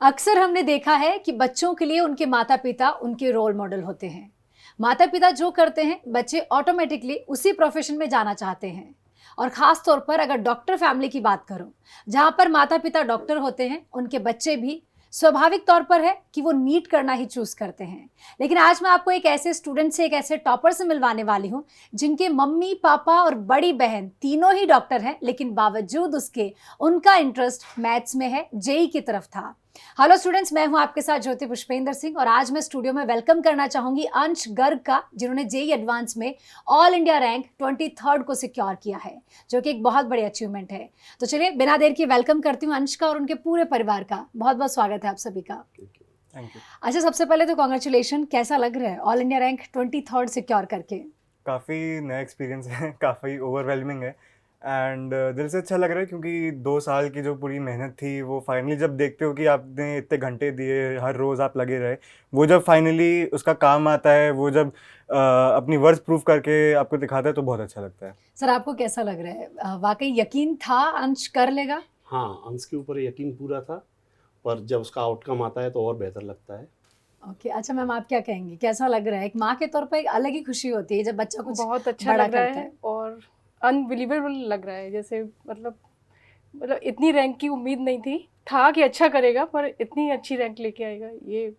अक्सर हमने देखा है कि बच्चों के लिए उनके माता पिता उनके रोल मॉडल होते हैं। माता पिता जो करते हैं बच्चे ऑटोमेटिकली उसी प्रोफेशन में जाना चाहते हैं। और खास तौर पर अगर डॉक्टर फैमिली की बात करूं, जहां पर माता पिता डॉक्टर होते हैं, उनके बच्चे भी स्वाभाविक तौर पर है कि वो नीट करना ही चूज करते हैं। लेकिन आज मैं आपको एक ऐसे स्टूडेंट से, एक ऐसे टॉपर से मिलवाने वाली हूं जिनके मम्मी पापा और बड़ी बहन तीनों ही डॉक्टर हैं, लेकिन बावजूद उसके उनका इंटरेस्ट मैथ्स में है, जेई की तरफ था। हेलो स्टूडेंट्स, मैं हूं आपके साथ ज्योति पुष्पेंद्र सिंह और आज मैं स्टूडियो में वेलकम करना चाहूंगी अंश गर्ग का, जिन्होंने जेई एडवांस में ऑल इंडिया रैंक 23rd को सिक्योर किया है, जो कि एक बहुत बड़ी अचीवमेंट है। तो चलिए बिना देर के वेलकम करती हूँ अंश का और उनके पूरे परिवार का। बहुत बहुत स्वागत है आप सभी का। Thank you. अच्छा, सबसे पहले तो कॉन्ग्रेचुलेशन। कैसा लग रहा है all India rank 23rd secure करके? काफ़ी नया एक्सपीरियंस है, काफ़ी ओवरवेलमिंग है एंड दिल से अच्छा लग रहा है क्योंकि 2 साल की जो पूरी मेहनत थी वो फाइनली जब देखते हो कि आपने इतने घंटे दिए, हर रोज़ आप लगे रहे, वो जब फाइनली उसका काम आता है, वो जब अपनी वर्थ प्रूफ करके आपको दिखाता है तो बहुत अच्छा लगता है। सर, आपको कैसा लग रहा है? वाकई यकीन था अंश कर लेगा? हाँ, अंश के ऊपर यकीन पूरा था, पर जब उसका आउटकम आता है तो और बेहतर लगता है। ओके, अच्छा मैम, आप क्या कहेंगी? कैसा लग रहा है? एक माँ के तौर पर एक अलग ही खुशी होती है जब बच्चा कुछ बहुत अच्छा बड़ा लग रहा करता है और अनबिलीवेबल लग रहा है। जैसे मतलब इतनी रैंक की उम्मीद नहीं थी, था कि अच्छा करेगा, पर इतनी अच्छी रैंक लेके आएगा ये।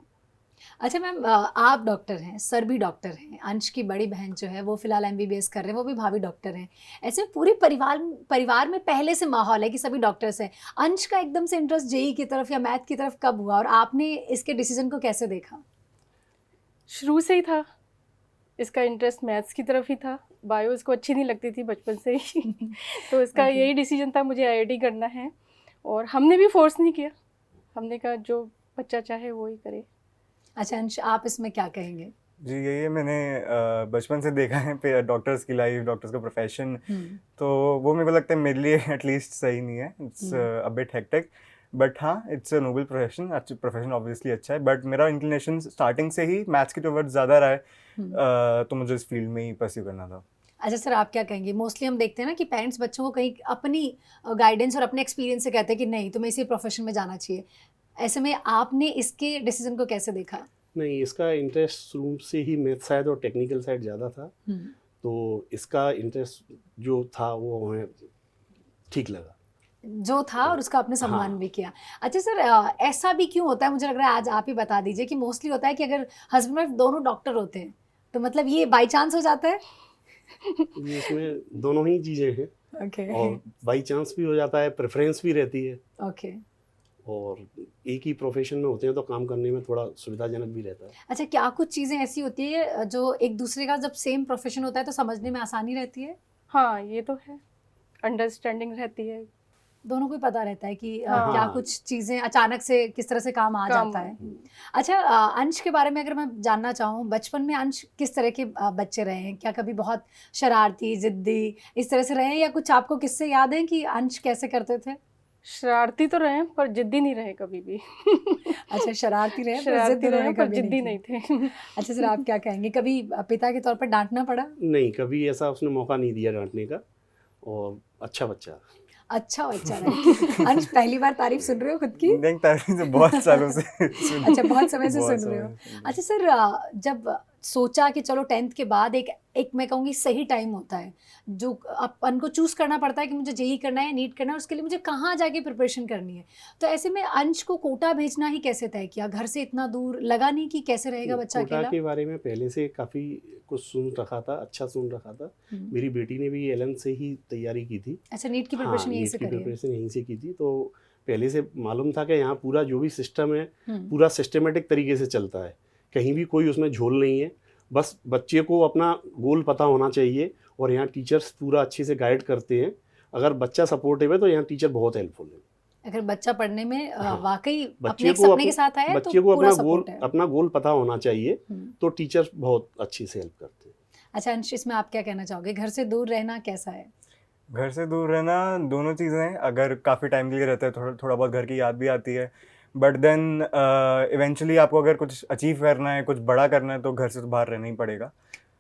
अच्छा मैम, आप डॉक्टर हैं, सर भी डॉक्टर हैं, अंश की बड़ी बहन जो है वो फिलहाल एमबीबीएस कर रहे हैं, वो भी भाभी डॉक्टर हैं। ऐसे में पूरे परिवार में पहले से माहौल है कि सभी डॉक्टर्स हैं। अंश का एकदम से इंटरेस्ट जेई की तरफ या मैथ की तरफ कब हुआ और आपने इसके डिसीजन को कैसे देखा? शुरू से ही था, इसका इंटरेस्ट मैथ्स की तरफ ही था। बायो इसको अच्छी नहीं लगती थी बचपन से ही तो इसका Okay. यही डिसीजन था, मुझे आईआईटी करना है। और हमने भी फोर्स नहीं किया, हमने कहा जो बच्चा चाहे वो ही करे। अच्छा अंश, आप इसमें क्या कहेंगे? जी, यही मैंने बचपन से देखा है डॉक्टर्स की लाइफ, डॉक्टर्स का प्रोफेशन, तो वो मेरे को लगता है मेरे लिए एटलीस्ट सही नहीं है। It's a bit hectic, but हाँ, इट्स अ नोबल प्रोफेशन। अच्छा प्रोफेशन ऑब्वियसली अच्छा है, बट मेरा इंक्लिनेशन स्टार्टिंग से ही मैथ्स के टुवर्ड्स ज़्यादा रहा है, तो मुझे इस फील्ड में ही परस्यू करना था। अच्छा सर, आप क्या कहेंगे? मोस्टली हम देखते हैं ना कि पेरेंट्स बच्चों को कहीं अपनी गाइडेंस और अपने एक्सपीरियंस से कहते हैं कि नहीं, तुम्हें इसी प्रोफेशन में जाना चाहिए। ऐसे में आपने इसके डिसीजन को कैसे देखा? नहीं, इसका इंटरेस्ट शुरू से ही मैथ साइड और टेक्निकल साइड ज़्यादा था, तो इसका इंटरेस्ट जो था वो हमें ठीक लगा। जो था और उसका आपने सम्मान हाँ। भी किया। अच्छा सर, ऐसा भी क्यों होता है? मुझे लग रहा है आज आप ही बता दीजिए कि मोस्टली होता है कि अगर हस्बैंड वाइफ दोनों डॉक्टर होते हैं तो मतलब ये बाई चांस हो जाता है? ये इसमें दोनों ही चीज़ें हैं ओके और बाई चांस भी हो जाता है, प्रेफरेंस भी रहती है, ओके। और एक ही प्रोफेशन में होते हैं तो काम करने में थोड़ा सुविधाजनक भी रहता है। अच्छा, क्या कुछ चीज़ें ऐसी होती है जो एक दूसरे का जब सेम प्रोफेशन होता है तो समझने में आसानी रहती है? हाँ, ये तो है, अंडरस्टैंडिंग रहती है। दोनों को ही पता रहता है कि हाँ। क्या कुछ चीज़ें अचानक से किस तरह से काम आ जाता है। अच्छा, अंश के बारे में अगर मैं जानना चाहूँ, बचपन में अंश किस तरह के बच्चे रहे हैं? क्या कभी बहुत शरारती, जिद्दी इस तरह से रहे हैं या कुछ आपको किस्से याद हैं कि अंश कैसे करते थे? शरारती तो रहे पर जिद्दी नहीं रहे कभी भी अच्छा, शरारती रहे पर शरारती जिद्दी रहे उन्होंने पर कभी जिद्दी नहीं नहीं की। थे अच्छा सर, आप क्या कहेंगे? कभी पिता के तौर पर डांटना पड़ा? नहीं, कभी ऐसा उसने मौका नहीं दिया डांटने का, और अच्छा बच्चा। अच्छा बच्चा रहे। अंश, पहली बार तारीफ सुन रहे हो खुद की? नहीं, तारीफ तो बहुत सालों से अच्छा, बहुत समय से बहुत सुन रहे हो। समय से। अच्छा सर, जब सोचा कि चलो 10th के बाद एक मैं कहूँगी सही टाइम होता है जो अपन को चूज करना पड़ता है कि मुझे जेई करना है, नीट करना है, उसके लिए मुझे कहाँ जाके प्रिपरेशन करनी है, तो ऐसे में अंश को कोटा भेजना ही कैसे तय किया? घर से इतना दूर लगा नहीं कि कैसे रहेगा बच्चा कोटा अकेला? के बारे में पहले से काफ़ी कुछ सुन रखा था, अच्छा सुन रखा था। मेरी बेटी ने भी एलन से ही तैयारी की थी। अच्छा, नीट की हाँ, प्रिपरेशन यहीं नीट से की करी है? प्रिपरेशन यहीं से की थी, तो पहले से मालूम था कि यहाँ पूरा जो भी सिस्टम है हम्म। पूरा सिस्टमेटिक तरीके से चलता है, कहीं भी कोई उसमें झोल नहीं है। बस बच्चे को अपना गोल पता होना चाहिए और यहाँ टीचर्स पूरा अच्छे से गाइड करते हैं। अगर बच्चा सपोर्टिव है तो यहाँ टीचर बहुत हेल्पफुल है। अगर बच्चा पढ़ने में हाँ, वाकई अपने बच्चे एक को सपने के साथ आया है तो बच्चे को पूरा अपना गोल सपोर्ट है। पता होना चाहिए, तो टीचर बहुत अच्छे से हेल्प करते हैं। अच्छा अंश, इसमें आप क्या कहना चाहोगे? घर से दूर रहना कैसा है? घर से दूर रहना दोनों चीज़ें हैं। अगर काफ़ी टाइम के लिए रहता है थोड़ा बहुत घर की याद भी आती है, बट देन इवेंचुअली आपको अगर कुछ अचीव करना है, कुछ बड़ा करना है, तो घर से तो बाहर रहना ही पड़ेगा।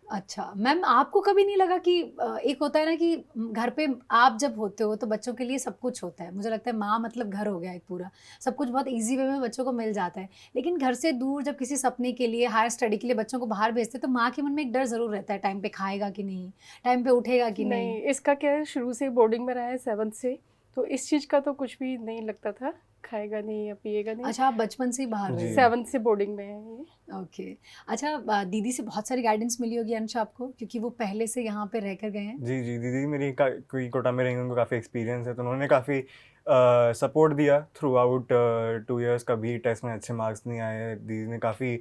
अच्छा मैम, आपको कभी नहीं लगा कि एक होता है ना कि घर पे आप जब होते हो तो बच्चों के लिए सब कुछ होता है, मुझे लगता है माँ मतलब घर हो गया एक पूरा, सब कुछ बहुत इजी वे में बच्चों को मिल जाता है, लेकिन घर से दूर जब किसी सपने के लिए, हायर स्टडी के लिए बच्चों को बाहर भेजते हैं तो माँ के मन में एक डर ज़रूर रहता है, टाइम पे खाएगा कि नहीं, टाइम पे उठेगा कि नहीं। नहीं, इसका क्या है, शुरू से बोर्डिंग में रहा है 7th से, तो इस चीज़ का तो कुछ भी नहीं लगता था, खाएगा नहीं या पिएगा नहीं। अच्छा, आप बचपन से ही बाहर जी। रहे? 7th से बोर्डिंग में है ये। ओके। अच्छा, दीदी से बहुत सारी गाइडेंस मिली होगी अंश आपको, क्योंकि वो पहले से यहाँ पे रह कर गए हैं। जी जी, दीदी मेरी कोई कोटा में रही, उनको काफ़ी एक्सपीरियंस है, तो उन्होंने काफ़ी सपोर्ट दिया थ्रू आउट 2 इयर्स। कभी टेस्ट में अच्छे मार्क्स नहीं आए, दीदी ने काफ़ी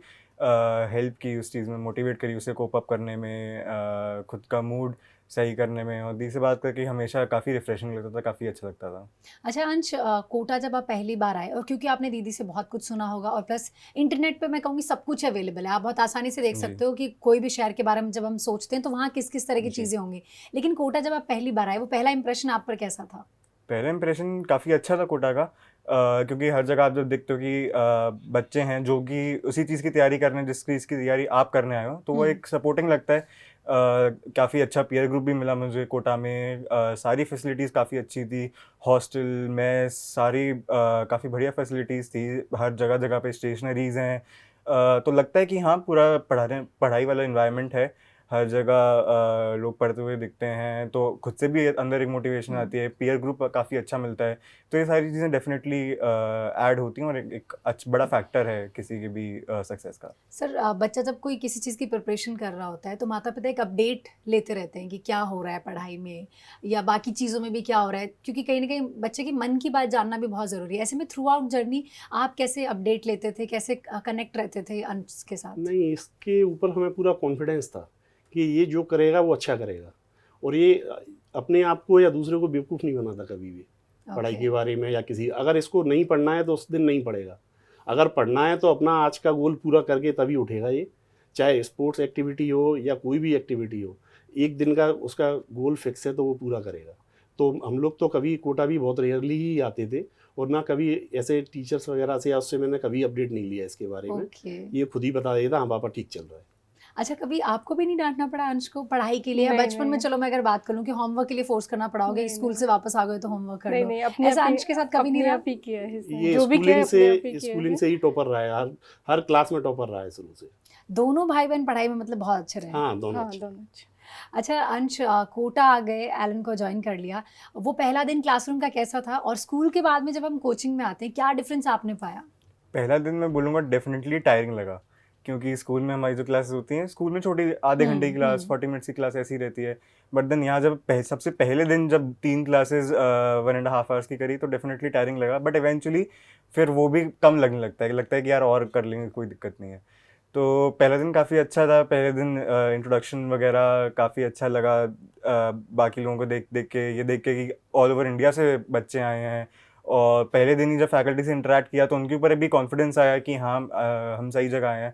हेल्प की उस चीज़ में, मोटिवेट करी उसे कोप अप करने में, खुद का मूड सही करने में, और दीदी से बात करके हमेशा काफ़ी रिफ्रेशिंग लगता था, काफ़ी अच्छा लगता था। अच्छा अंश, कोटा जब आप पहली बार आए, और क्योंकि आपने दीदी से बहुत कुछ सुना होगा और प्लस इंटरनेट पे मैं कहूँगी सब कुछ अवेलेबल है, आप बहुत आसानी से देख जी। सकते हो कि कोई भी शहर के बारे में जब हम सोचते हैं तो वहाँ किस किस तरह की जी। चीज़ें होंगी, लेकिन कोटा जब आप पहली बार आए, वो पहला इंप्रेशन आप पर कैसा था? पहला इंप्रेशन काफ़ी अच्छा था कोटा का, क्योंकि हर जगह आप जब देखते हो कि बच्चे हैं जो कि उसी चीज़ की तैयारी कर रहे हैं जिस चीज़ की तैयारी आप करने आए हो, तो वो एक सपोर्टिंग लगता है। काफ़ी अच्छा पीयर ग्रुप भी मिला मुझे कोटा में, सारी फैसिलिटीज़ काफ़ी अच्छी थी, हॉस्टल, मेस, सारी काफ़ी बढ़िया फैसिलिटीज़ थी, हर जगह जगह पे स्टेशनरीज़ हैं, तो लगता है कि हाँ पूरा पढ़ाई वाला इन्वायरमेंट है, हर जगह लोग पढ़ते हुए दिखते हैं, तो खुद से भी अंदर एक मोटिवेशन आती है, पीयर ग्रुप काफ़ी अच्छा मिलता है, तो ये सारी चीज़ें डेफिनेटली ऐड होती हैं और एक बड़ा फैक्टर है किसी की भी सक्सेस का। सर, बच्चा जब कोई किसी चीज़ की प्रिपरेशन कर रहा होता है तो माता पिता एक अपडेट लेते रहते हैं कि क्या हो रहा है पढ़ाई में या बाकी चीज़ों में भी क्या हो रहा है, क्योंकि कहीं ना कहीं बच्चे की मन की बात जानना भी बहुत ज़रूरी है। ऐसे में थ्रू आउट जर्नी आप कैसे अपडेट लेते थे, कैसे कनेक्ट रहते थे अंश के साथ? नहीं, इसके ऊपर हमें पूरा कॉन्फिडेंस था कि ये जो करेगा वो अच्छा करेगा, और ये अपने आप को या दूसरे को बेवकूफ़ नहीं बनाता कभी भी पढ़ाई के बारे में, या किसी, अगर इसको नहीं पढ़ना है तो उस दिन नहीं पढ़ेगा, अगर पढ़ना है तो अपना आज का गोल पूरा करके तभी उठेगा ये, चाहे स्पोर्ट्स एक्टिविटी हो या कोई भी एक्टिविटी हो, एक दिन का उसका गोल फिक्स है तो वो पूरा करेगा। तो हम लोग तो कभी कोटा भी बहुत रेयरली ही आते थे, और ना कभी ऐसे टीचर्स वगैरह से या उससे मैंने कभी अपडेट नहीं लिया इसके बारे में। ओके। ये खुद ही बता देता हाँ पापा ठीक चल रहा है। अच्छा, कभी आपको भी नहीं डांटना पड़ा अंश को पढ़ाई के लिए? नहीं, बचपन में नहीं। चलो मैं अगर बात करूं कि होमवर्क के लिए फोर्स करना पड़ा होगा, नहीं, स्कूल नहीं। से वापस आ गए तो होमवर्क कर नहीं लो, नहीं, अपने ऐसा अंश के साथ कभी नहीं अपने रहा? आप ही किया है इसने, ये जो भी किया है अपने आप ही किया स्कूलिंग है। से ही टॉपर रहा है, हर क्लास में टॉपर रहा है शुरू से। दोनों भाई बहन पढ़ाई में मतलब बहुत अच्छे रहे? हाँ, दोनों हाँ, अच्छे। दोनों अच्छे। अच्छा अंश, कोटा आ गए, एलन को ज्वाइन कर लिया, वो पहला दिन क्लासरूम का कैसा था, और स्कूल के बाद में जब हम कोचिंग में आते हैं क्या डिफरेंस आपने पाया? पहला दिन मैं बोलूँगा डेफिनेटली टायरिंग लगा, क्योंकि स्कूल में हमारी जो क्लासेस होती हैं, स्कूल में छोटी आधे घंटे की क्लास, 40 मिनट्स की क्लास ऐसी रहती है, बट देन यहाँ जब सबसे पहले दिन जब 3 क्लासेस 1.5 आवर्स की करी तो डेफिनेटली टायरिंग लगा, बट इवेंचुअली फिर वो भी कम लगने लगता है कि यार और कर लेंगे, कोई दिक्कत नहीं है। तो पहला दिन काफ़ी अच्छा था, पहले दिन इंट्रोडक्शन वगैरह काफ़ी अच्छा लगा, बाकी लोगों को देख देख के कि ऑल ओवर इंडिया से बच्चे आए हैं, और पहले दिन ही जब फैकल्टी से इंटरेक्ट किया तो उनके ऊपर भी कॉन्फिडेंस आया कि हाँ हम सही जगह आए हैं,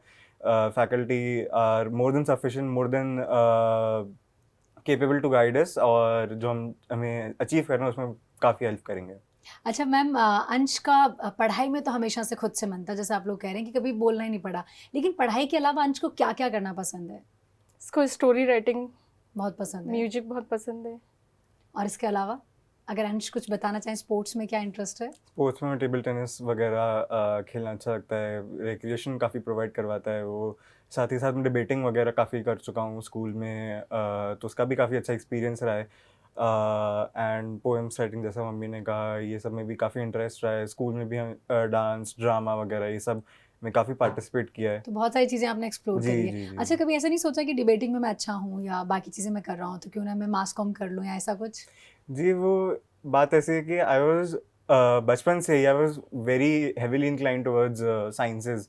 faculty are more than sufficient, more than capable to guide us, और जो हमें अचीव करना है उसमें काफ़ी हेल्प करेंगे। अच्छा मैम, अंश का पढ़ाई में तो हमेशा से खुद से मन था, जैसे आप लोग कह रहे हैं कि कभी बोलना ही नहीं पड़ा, लेकिन पढ़ाई के अलावा अंश को क्या क्या करना पसंद है? इसको स्टोरी राइटिंग, बहुत पसंद है। म्यूजिक बहुत पसंद है। और इसके अलावा अगर अंश कुछ बताना चाहें, स्पोर्ट्स में क्या इंटरेस्ट है? स्पोर्ट्स में टेबल टेनिस वगैरह खेलना अच्छा लगता है, रिक्रिएशन काफ़ी प्रोवाइड करवाता है वो, साथ ही साथ मैं डिबेटिंग वगैरह काफ़ी कर चुका हूँ स्कूल में, तो उसका भी काफ़ी अच्छा एक्सपीरियंस रहा है, एंड पोएम्स राइटिंग जैसा मम्मी ने कहा, ये सब में भी काफ़ी इंटरेस्ट रहा है, स्कूल में भी हम डांस, ड्रामा वगैरह ये सब में काफ़ी पार्टिसिपेट किया है। तो बहुत सारी चीज़ें आपने एक्सप्लोर जी, करी है। जी, जी। अच्छा, कभी ऐसा नहीं सोचा कि डिबेटिंग में मैं अच्छा हूँ या बाकी चीज़ें मैं कर रहा हूँ तो क्यों ना मैं मास कॉम कर लूँ या ऐसा कुछ? जी, वो बात ऐसी है कि आई वाज बचपन से ही I was very heavily inclined towards sciences,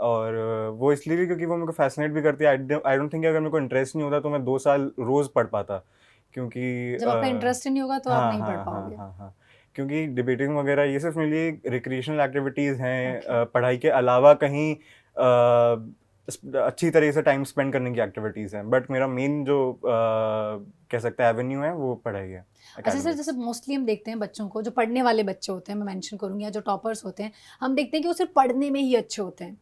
और वो इसलिए भी क्योंकि वो मेरे को फैसिनेट भी करती है। आई डोंट थिंक अगर मेरे को इंटरेस्ट नहीं होता तो मैं 2 साल रोज़ पढ़ पाता, क्योंकि जब आपका इंटरेस्ट ही नहीं होगा तो आप नहीं पढ़ पाओगे। हाँ, क्योंकि डिबेटिंग वगैरह ये सिर्फ मेरे लिए रिक्रिएशनल एक्टिविटीज़ हैं, पढ़ाई के अलावा कहीं अच्छी तरह से टाइम स्पेंड करने की एक्टिविटीज़ हैं, बट मेरा मेन जो कह सकते हैं एवेन्यू है वो पढ़ाई है। अच्छा सर, जैसे मोस्टली हम देखते हैं बच्चों को, जो पढ़ने वाले बच्चे होते हैं, मैं मेंशन करूँगी, या जो टॉपर्स होते हैं, हम देखते हैं कि वो सिर्फ पढ़ने में ही अच्छे होते हैं।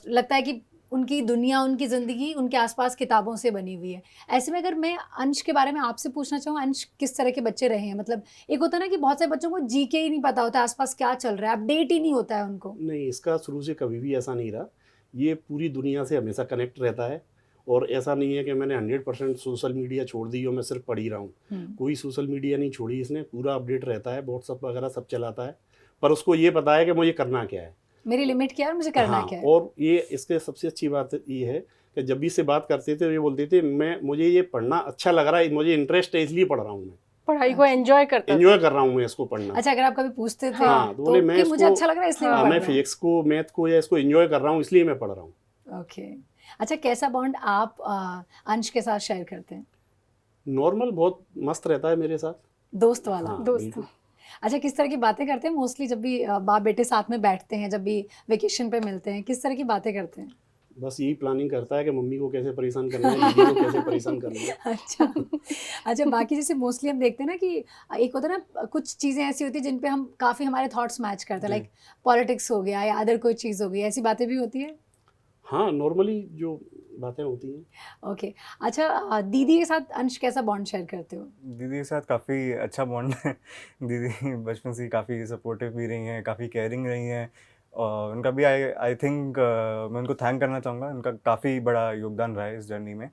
लगता है कि उनकी दुनिया, उनकी ज़िंदगी उनके आसपास किताबों से बनी हुई है। ऐसे में अगर मैं अंश के बारे में आपसे पूछना चाहूँ, अंश किस तरह के बच्चे रहे हैं? मतलब एक होता है ना कि बहुत से बच्चों को जीके ही नहीं पता होता, आसपास क्या चल रहा है, अपडेट ही नहीं होता है उनको। नहीं, इसका शुरू से कभी भी ऐसा नहीं रहा। ये पूरी दुनिया से हमेशा कनेक्ट रहता है, और ऐसा नहीं है कि मैंने 100% सोशल मीडिया छोड़ दी और मैं सिर्फ पढ़ ही रहा हूँ। कोई सोशल मीडिया नहीं छोड़ी इसने, पूरा अपडेट रहता है, व्हाट्सअप वगैरह सब चलाता है, पर उसको ये पता है कि मुझे करना क्या है, मेरी लिमिट क्या है और मुझे करना हाँ। क्या है। और ये इसके सबसे अच्छी बात ये है कि जब भी इससे बात करते थे ये बोलते थे मुझे ये पढ़ना अच्छा लग रहा है, मुझे इंटरेस्ट है इसलिए पढ़ रहा हूँ, मैं पढ़ाई को एंजॉय करता था। एंजॉय कर रहा हूँ मैं इसको पढ़ना। अच्छा, अगर आप कभी पूछते थे हाँ, तो तो बोले मैं कि मुझे इसको- अच्छा लग रहा है इसलिए हाँ, मैं मैं पढ़ रहा फिजिक्स को, मैथ को या इसको एंजॉय कर रहा हूँ इसलिए मैं पढ़ रहा हूँ। हूँ। ओके। अच्छा, कैसा बॉन्ड आप अंश के साथ शेयर करते हैं? नॉर्मल बहुत मस्त रहता है मेरे साथ। दोस्त वाला? हाँ, दोस्त। बिल्कुल। अच्छा, किस तरह की बातें करते हैं मोस्टली जब भी बाप बेटे साथ में बैठते हैं, जब भी वेकेशन पे मिलते हैं, किस तरह की बातें करते हैं? बस यही प्लानिंग करता है कि मम्मी को कैसे परेशान करना है, दीदी को कैसे परेशान करना है। अच्छा। अच्छा, बाकी जैसे मोस्टली हम देखते हैं ना कि एक होता है ना, कुछ चीज़ें ऐसी होती हैं जिन पे हम काफ़ी हमारे थॉट्स मैच करते हैं, जी। लाइक पॉलिटिक्स हो गया या अदर कोई चीज़ हो गई, ऐसी बातें भी होती है? हाँ, नॉर्मली जो बातें होती हैं। ओके। अच्छा, दीदी के साथ अंश कैसा बॉन्ड शेयर करते हो? दीदी के साथ काफ़ी अच्छा बॉन्ड है। दीदी बचपन से ही काफ़ी सपोर्टिव भी रही हैं, काफ़ी केयरिंग रही हैं, और उनका भी आई थिंक मैं उनको थैंक करना चाहूँगा। उनका काफ़ी बड़ा योगदान रहा है इस जर्नी में,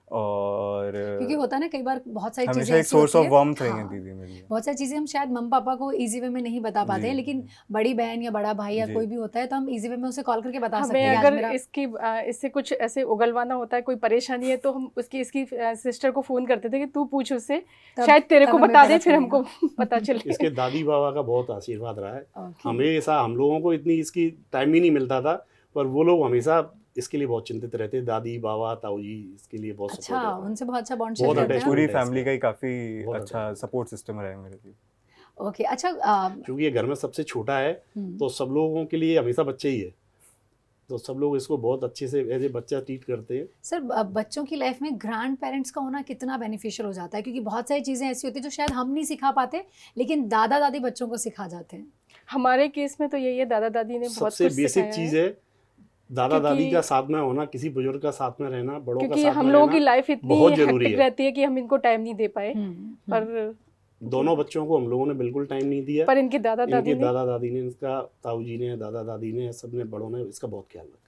और क्योंकि होता है ना, कई बार बहुत सारी चीज़ें हमेशा एक ऐसी सोर्स होती ऑफ है, वार्मथ रही हैं हाँ, दीदी मेरे लिए। बहुत सारी चीज़ें हम शायद मम्मी पापा को इजी वे में नहीं बता पाते जी, हैं, लेकिन बड़ी बहन या बड़ा भाई या जी। कोई भी होता है तो हम इजी वे में उसे कॉल करके बता सकते हमें हैं कि आज अगर मेरा इससे कुछ ऐसे उगलवाना होता है, कोई परेशानी है, तो हम इसकी सिस्टर को फोन करते थे कि तू पूछ उससे, तब- शायद तेरे तब को हमें बता पता दे, फिर चलेगा। हमको पता चले। इसके दादी बाबा का बहुत आशीर्वाद रहा है। ओके। हमेशा हम लोगों को इतनी इसकी टाइम ही नहीं मिलता था, पर वो लोग हमेशा इसके लिए बहुत चिंतित रहते। दादी बाबा ताऊ जी इसके लिए बहुत अच्छा, सपोर्ट है। उनसे बहुत अच्छा बॉन्ड बहुत शेयर करते हैं attachment आप? पूरी है फैमिली का ही काफ़ी बहुत अच्छा attachment। सपोर्ट सिस्टम रहा है मेरे लिए। ओके। अच्छा, क्योंकि ये घर में सबसे छोटा है, हम्म, तो सब लोगों के लिए हमेशा बच्चे ही है, तो सब लोग इसको बहुत अच्छे से एज ए बच्चा ट्रीट करते हैं। सर, बच्चों की लाइफ में ग्रैंड पेरेंट्स का होना कितना बेनिफिशियल हो जाता है? क्योंकि बहुत सारी चीज़ें ऐसी होती हैं जो शायद हम नहीं सिखा पाते, लेकिन दादा दादी बच्चों को सिखा जाते हैं। हमारे केस में तो यही है, दादा दादी ने बहुत सबसे कुछ बेसिक सिखाया चीज़ है। है दादा दादी क्योंकि- का साथ में होना, किसी बुजुर्ग का साथ में रहना, बड़ों का क्योंकि साथ हम में लोगों की रहना लाइफ इतनी बहुत जरूरी हेक्टिक है। रहती है कि हम इनको टाइम नहीं दे पाए, पर दोनों बच्चों को हम लोगों ने बिल्कुल टाइम नहीं दिया। पर इनके दादा दादी इनके ने दादा दादी ने, इसका ताऊ जी ने, दादा दादी ने, सबने, बड़ों ने इसका बहुत ख्याल रखा।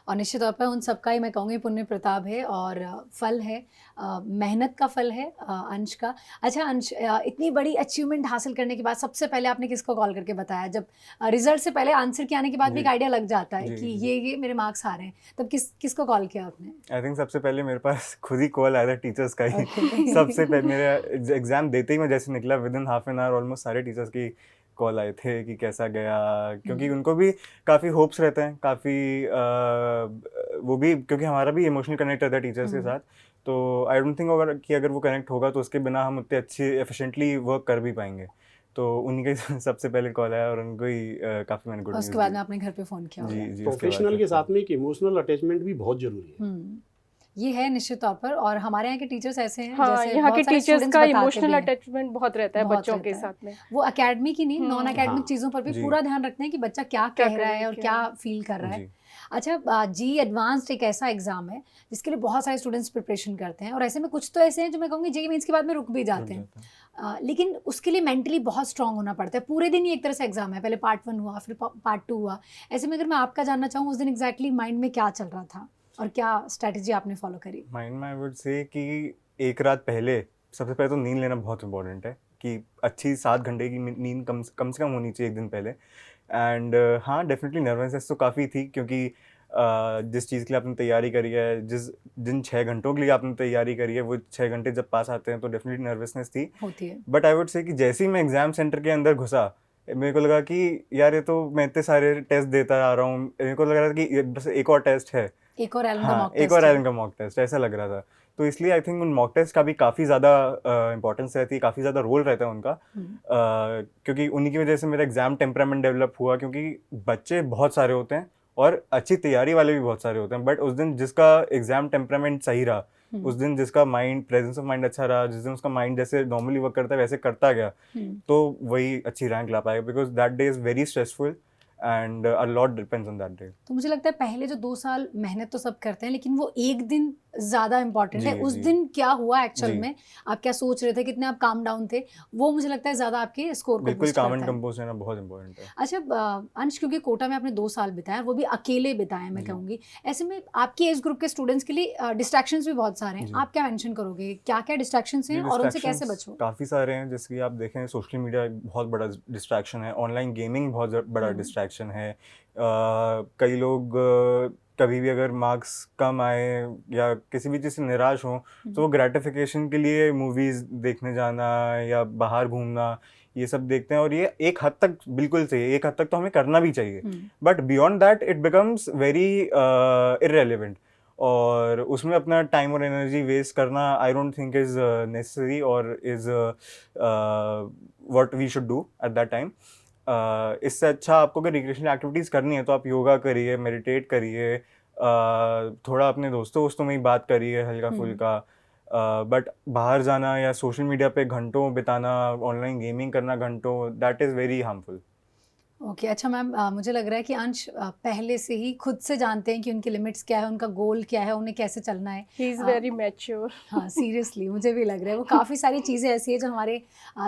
और निश्चित तौर पर उन सबका ही मैं कहूँगी पुण्य प्रताप है, और फल है, मेहनत का फल है अंश का। अच्छा अंश, इतनी बड़ी अचीवमेंट हासिल करने के बाद सबसे पहले आपने किसको कॉल करके बताया? जब रिजल्ट से पहले, आंसर के आने के बाद भी जी। एक आइडिया लग जाता है जी, कि जी। ये मेरे मार्क्स आ रहे हैं, तब किसको कॉल किया आपने? आई थिंक सबसे पहले मेरे पास खुद ही कॉल आया था टीचर्स का ही। Okay. सबसे पहले मेरा एग्ज़ाम देते ही मैं जैसे निकला, with in half an hour almost सारे टीचर्स की कॉल आए थे कि कैसा गया, क्योंकि उनको भी काफ़ी होप्स रहते हैं, काफ़ी वो भी, क्योंकि हमारा भी इमोशनल कनेक्ट रहता है टीचर्स के साथ। तो आई डोंट थिंक अगर वो कनेक्ट होगा तो उसके बिना हम उतने अच्छे एफिशिएंटली वर्क कर भी पाएंगे। तो उन्हीं का ही सबसे पहले कॉल आया, और उनको ही काफ़ी मैंने गुड और उसके न्यूज़ बाद दी। में आपने घर पे फ़ोन किया होगा। जी जी, उसके बाद प्रोफेशनल के फिर साथ में एक इमोशनल अटैचमेंट भी बहुत जरूरी है। ये है निश्चित तौर पर, और हमारे यहाँ के टीचर्स ऐसे हैं, हाँ, जैसे यहाँ के बहुत सारे टीचर्स स्टूडेंट्स का बताते इमोशनल भी हैं। अटैचमेंट बहुत रहता है बहुत बच्चों के रहता है। साथ में। वो एकेडमिक ही नहीं, नॉन एकेडमिक हाँ। चीज़ों पर भी जी। पूरा ध्यान रखते हैं कि बच्चा क्या क्या कह रहा कर है और क्या क्या फील कर रहा है। जी। अच्छा, जी एडवांस्ड एक ऐसा एग्जाम है जिसके लिए बहुत सारे स्टूडेंट्स प्रिपरेशन करते हैं, और ऐसे में कुछ तो ऐसे हैं जो मैं कहूँगी जेईई मेंस के बाद में रुक भी जाते हैं, लेकिन उसके लिए मेंटली बहुत स्ट्रांग होना पड़ता है। पूरे दिन ही एक तरह से एग्जाम है, पहले पार्ट 1 हुआ, फिर पार्ट 2 हुआ। ऐसे में अगर मैं आपका जानना चाहूँ, उस दिन एग्जैक्टली माइंड में क्या चल रहा था और क्या स्ट्रैटेजी आपने फॉलो करी? माइंड में आई वुड से कि एक रात पहले सबसे पहले तो नींद लेना बहुत इंपॉर्टेंट है, कि अच्छी 7 घंटे की नींद कम से कम होनी चाहिए एक दिन पहले। एंड हाँ, डेफिनेटली नर्वसनेस तो काफ़ी थी, क्योंकि जिस चीज़ के लिए आपने तैयारी करी है, जिन 6 घंटों के लिए आपने तैयारी करी है, वो 6 घंटे जब पास आते हैं तो डेफिनेटली नर्वसनेस थी। होती है। बट आई वुड से कि जैसे ही मैं एग्ज़ाम सेंटर के अंदर घुसा, मेरे को लगा कि यार ये तो मैं इतने सारे टेस्ट देता आ रहा हूँ, मेरे को लग रहा था कि ये बस एक और टेस्ट है, एक और एलन का हाँ मॉक एक टेस्ट और है। एलन का मॉक टेस्ट, ऐसा लग रहा था। तो इसलिए आई थिंक उन मॉक टेस्ट का भी काफ़ी ज़्यादा इंपॉर्टेंस रहती है, काफ़ी ज़्यादा रोल रहता है उनका, क्योंकि उन्हीं की वजह से मेरा एग्ज़ाम टेम्परामेंट डेवलप हुआ, क्योंकि बच्चे बहुत सारे होते हैं और अच्छी तैयारी वाले भी बहुत सारे होते हैं, बट उस दिन जिसका एग्ज़ाम टेम्परामेंट सही रहा, उस दिन जिसका माइंड, प्रेजेंस ऑफ माइंड अच्छा रहा, जिस दिन उसका माइंड जैसे नॉर्मली वर्क करता है वैसे करता गया, तो वही अच्छी रैंक ला पाएगा, because that day is very stressful. and a lot depends on that day. तो मुझे लगता है पहले जो 2 साल मेहनत तो सब करते हैं, लेकिन वो एक दिन ज़्यादा इम्पोर्टेंट है। जी, उस जी। दिन क्या हुआ एक्चुअल जी। में, आप क्या सोच रहे थे, कितने आप काम डाउन थे, वो मुझे लगता है ज़्यादा आपके स्कोर को बिल्कुल बूस्ट काम करता एंड है। कंपोज रहना बहुत इंपॉर्टेंट है। अच्छा अंश, क्योंकि कोटा में आपने 2 साल बिताया, वो भी अकेले बिताए मैं जी। कहूँगी, ऐसे में आपकी एज ग्रुप के स्टूडेंट्स के लिए डिस्ट्रैक्शंस भी बहुत सारे हैं, जी। आप क्या मेंशन करोगे, क्या क्या डिस्ट्रैक्शंस हैं और उनसे कैसे बचो? काफ़ी सारे हैं, जैसे कि आप देखें सोशल मीडिया एक बहुत बड़ा डिस्ट्रैक्शन है, ऑनलाइन गेमिंग बहुत बड़ा डिस्ट्रैक्शन है। कई लोग कभी भी अगर मार्क्स कम आए या किसी भी चीज़ से निराश हों तो वो ग्रेटिफिकेशन के लिए मूवीज़ देखने जाना या बाहर घूमना ये सब देखते हैं, और ये एक हद तक बिल्कुल सही है, एक हद तक तो हमें करना भी चाहिए, but beyond that it becomes very irrelevant, और उसमें अपना टाइम और एनर्जी वेस्ट करना I don't think is necessary और is what we should do at that time. इससे अच्छा आपको अगर रिक्रिएशनल एक्टिविटीज़ करनी है तो आप योगा करिए, मेडिटेट करिए, थोड़ा अपने दोस्तों में ही बात करिए हल्का फुल्का, बट बाहर जाना या सोशल मीडिया पे घंटों बिताना, ऑनलाइन गेमिंग करना घंटों, that is very harmful. Okay अच्छा मैम, मुझे लग रहा है कि अंश पहले से ही खुद से जानते हैं कि उनकी लिमिट्स क्या है, उनका गोल क्या है, उन्हें कैसे चलना है। He is very mature. हाँ सीरियसली मुझे भी लग रहा है वो काफ़ी सारी चीज़ें ऐसी है जो हमारे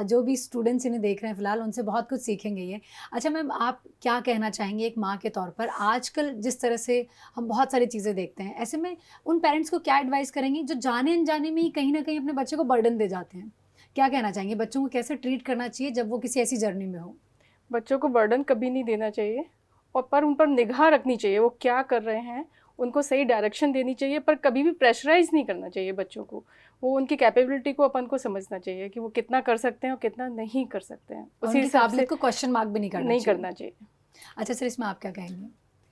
जो भी स्टूडेंट्स इन्हें देख रहे हैं फिलहाल, उनसे बहुत कुछ सीखेंगे ये। अच्छा मैम, आप क्या कहना चाहेंगे एक माँ के तौर पर, आजकल जिस तरह से हम बहुत सारी चीज़ें देखते हैं, ऐसे में उन पेरेंट्स को क्या एडवाइस करेंगे जो जाने अनजाने में ही कहीं ना कहीं अपने बच्चे को बर्डन दे जाते हैं? क्या कहना चाहेंगे, बच्चों को कैसे ट्रीट करना चाहिए जब वो किसी ऐसी जर्नी में हो? बच्चों को बर्डन कभी नहीं देना चाहिए, और पर उन पर निगाह रखनी चाहिए, वो क्या कर रहे हैं उनको सही डायरेक्शन देनी चाहिए, पर कभी भी प्रेशराइज नहीं करना चाहिए बच्चों को। वो उनकी कैपेबिलिटी को अपन को समझना चाहिए कि वो कितना कर सकते हैं और कितना नहीं कर सकते हैं, और उसी उनकी हिसाब से काबिलियत को क्वेश्चन मार्क भी नहीं करना चाहिए। चाहिए। अच्छा सर, इसमें आप क्या कहेंगे?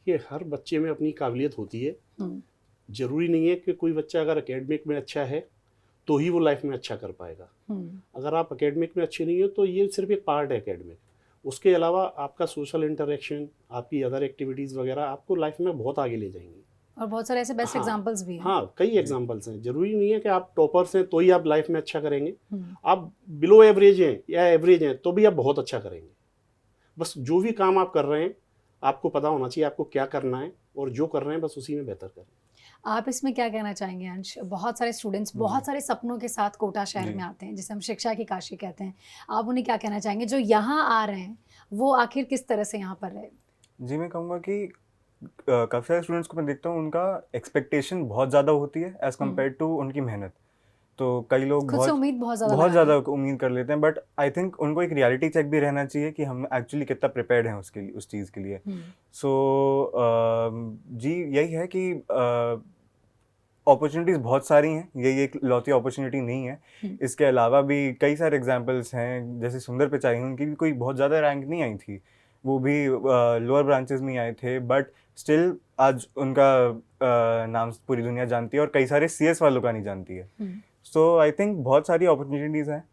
ये हर बच्चे में अपनी काबिलियत होती है, हम्म, ज़रूरी नहीं है कि कोई बच्चा अगर एकेडमिक में अच्छा है तो ही वो लाइफ में अच्छा कर पाएगा। अगर आप एकेडमिक में अच्छे नहीं हो तो ये सिर्फ एक पार्ट है एकेडमिक, उसके अलावा आपका सोशल इंटरेक्शन, आपकी अदर एक्टिविटीज़ वगैरह आपको लाइफ में बहुत आगे ले जाएंगी। और बहुत सारे ऐसे बेस्ट हाँ, एग्जांपल्स भी हैं। हाँ, कई एग्जांपल्स हैं। ज़रूरी नहीं है कि आप टॉपर्स हैं तो ही आप लाइफ में अच्छा करेंगे, हम्म, आप बिलो एवरेज हैं या एवरेज हैं तो भी आप बहुत अच्छा करेंगे। बस जो भी काम आप कर रहे हैं आपको पता होना चाहिए आपको क्या करना है, और जो कर रहे हैं बस उसी में बेहतर करें। आप इसमें क्या कहना चाहेंगे अंश? बहुत सारे स्टूडेंट्स बहुत सारे सपनों के साथ कोटा शहर जी। में आते हैं, जिसे हम शिक्षा की काशी कहते हैं, आप उन्हें क्या कहना चाहेंगे जो यहाँ आ रहे हैं, वो आखिर किस तरह से यहाँ पर रहे? जी, मैं कहूँगा कि काफ़ी सारे स्टूडेंट्स को मैं देखता हूँ उनका एक्सपेक्टेशन बहुत ज़्यादा होती है एज़ कम्पेयर टू उनकी मेहनत। तो कई लोग खुद से उम्मीद बहुत ज़्यादा बहुत लगाते ज़्यादा उम्मीद कर लेते हैं, बट आई थिंक उनको एक रियलिटी चेक भी रहना चाहिए कि हम एक्चुअली कितना प्रिपेयर्ड हैं उसके लिए, उस चीज़ के लिए। हैं। सो जी यही है कि अपॉर्चुनिटीज़ बहुत सारी हैं, यही एक लौती अपॉर्चुनिटी नहीं है। इसके अलावा भी कई सारे एग्जांपल्स हैं, जैसे सुंदर पिचाई, उनकी भी कोई बहुत ज़्यादा रैंक नहीं आई थी, वो भी लोअर ब्रांचेस में आए थे, बट स्टिल आज उनका नाम पूरी दुनिया जानती है और कई सारे CS वालों का नहीं जानती है। सो आई थिंक बहुत सारी अपॉर्चुनिटीज़ हैं,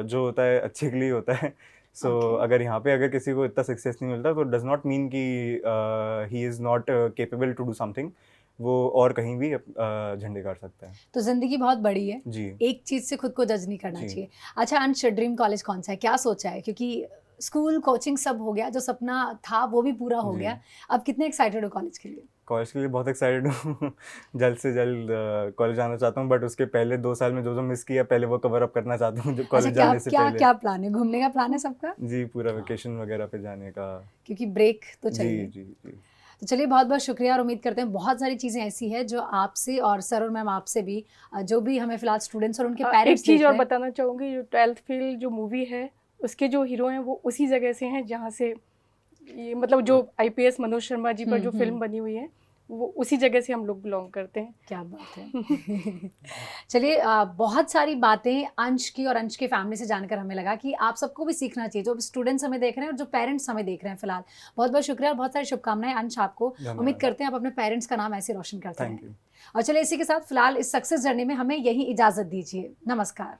जो होता है अच्छे के लिए होता है। सो अगर यहाँ पे अगर किसी को इतना सक्सेस नहीं मिलता तो डज नॉट मीन कि he is not capable to do something, वो और कहीं भी झंडे गाड़ सकता है। तो जिंदगी बहुत बड़ी है, जी एक चीज़ से खुद को जज नहीं करना जी। चाहिए। अच्छा अंश, ड्रीम कॉलेज कौन सा है, क्या सोचा है? क्योंकि स्कूल कोचिंग सब हो गया, जो सपना था वो भी पूरा हो जी। गया, अब कितने एक्साइटेड हो कॉलेज के लिए? कॉलेज के लिए बहुत एक्साइटेड हूँ। जल्द से जल्द कॉलेज आना चाहता हूँ, बट उसके पहले 2 साल में जो जो मिस किया पहले वो कवर अप करना चाहता हूँ अच्छा, कॉलेज क्या जाने से क्या पहले। क्या प्लान है, घूमने का प्लान है सबका? जी, पूरा वेकेशन वगैरह पे जाने का। क्योंकि ब्रेक तो जी चाहिए। जी जी। तो चलिए, बहुत बहुत शुक्रिया, और उम्मीद करते हैं बहुत सारी चीज़ें ऐसी हैं जो आपसे और सर और मैम आपसे भी, जो भी हमें फिलहाल स्टूडेंट्स और उनके एक पेरेंट्स देख चीज़ रहे और हैं। बताना चाहूँगी, जो 12th फेल जो मूवी है उसके जो हीरो हैं वो उसी जगह से हैं जहाँ से ये मतलब जो IPS मनोज शर्मा जी पर जो फिल्म बनी हुई है वो उसी जगह से हम लोग बिलोंग करते हैं। क्या बात है। चलिए, बहुत सारी बातें अंश की और अंश के फैमिली से जानकर हमें लगा कि आप सबको भी सीखना चाहिए, जो स्टूडेंट्स हमें देख रहे हैं और जो पेरेंट्स हमें देख रहे हैं फिलहाल। बहुत बहुत शुक्रिया और बहुत सारी शुभकामनाएं अंश आपको। धन्यवाद। उम्मीद करते हैं आप अपने पेरेंट्स का नाम ऐसे रोशन करते थैंक हैं। यू। और चलिए, इसी के साथ फिलहाल इस सक्सेस जर्नी में हमें यही इजाज़त दीजिए। नमस्कार।